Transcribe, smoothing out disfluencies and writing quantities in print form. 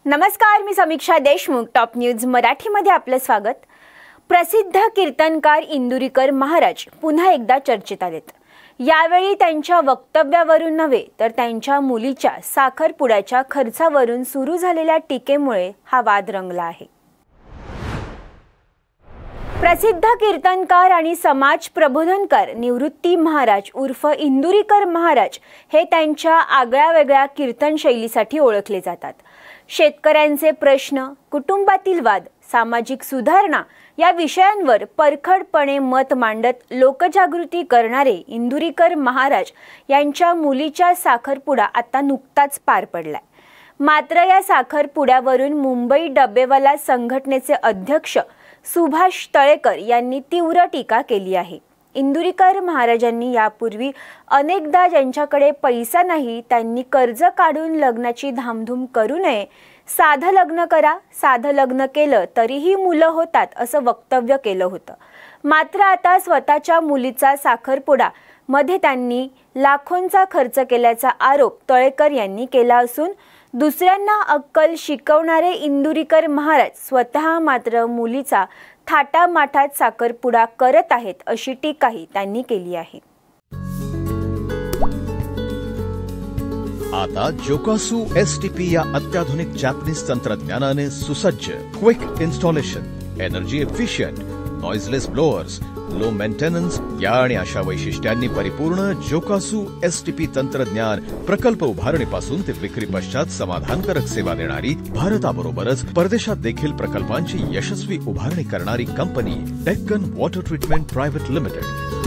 नमस्कार, मी समीक्षा Deshmukh. Top news मराठीमध्ये आपलं स्वागत. प्रसिद्ध कीर्तनकार इंदुरीकर महाराज पुन्हा एकदा चर्चेत आलेत. यावेळी त्यांच्या वक्तव्यावरून नव्हे तर त्यांच्या मुलीच्या साखरपुड्याच्या खर्चावरून सुरू झालेल्या टीकेमुळे हा वाद रंगला आहे. प्रसिद्ध कीर्तनकार आणि समाज प्रबोधनकार निवृत्ती महाराज उर्फ इंदुरीकर महाराज हे त्यांच्या आगळ्यावेगळ्या कीर्तन शैलीसाठी ओळखले जातात. शेतकऱ्यांचे प्रश्न, कुटुंबातील वाद, सामाजिक सुधारणा या विषयांवर परखडपणे मत मांडत लोकजागृती करणारे इंदुरीकर महाराज यांच्या मुलीच्या साखरपुडा आता नुकताच पार पडलाय. मात्र या साखरपुड्यावरून मुंबई डबेवाला संघटनेचे अध्यक्ष सुभाष तळेकर यांनी तीव्र टीका केली आहे. इंदुरीकर महाराजांनी यापूर्वी अनेकदा ज्यांच्याकडे पैसा नाही त्यांनी कर्ज काढून लग्नाची धामधूम करू नये, साधं लग्न करा, साधं लग्न केलं तरीही मुलं होतात असं वक्तव्य केलं होतं. मात्र आता स्वतःच्या मुलीचा साखरपुडा मध्ये त्यांनी लाखोंचा खर्च केल्याचा आरोप तळेकर यांनी केला असून दुसऱ्यांना अक्कल शिकवणारे इंदुरीकर महाराज स्वतः मात्र मुलीचा थाटामाटात साखरपुडा करत आहेत अशी टीकाही त्यांनी केली आहे. आता जोकासू STP या अत्याधुनिक जॅपनीज तंत्रज्ञानाने सुसज्ज, quick installation, energy efficient, noiseless blowers, low maintenance या आणि अशा वैशिष्ट्यांनी परिपूर्ण जोकासू STP तंत्रज्ञान प्रकल्प उभारणीपासून ते विक्री पश्चात समाधानकारक सेवा देणारी, भारताबरोबरच परदेशात देखील प्रकल्पांची यशस्वी उभारणी करणारी company Deccan water treatment private limited.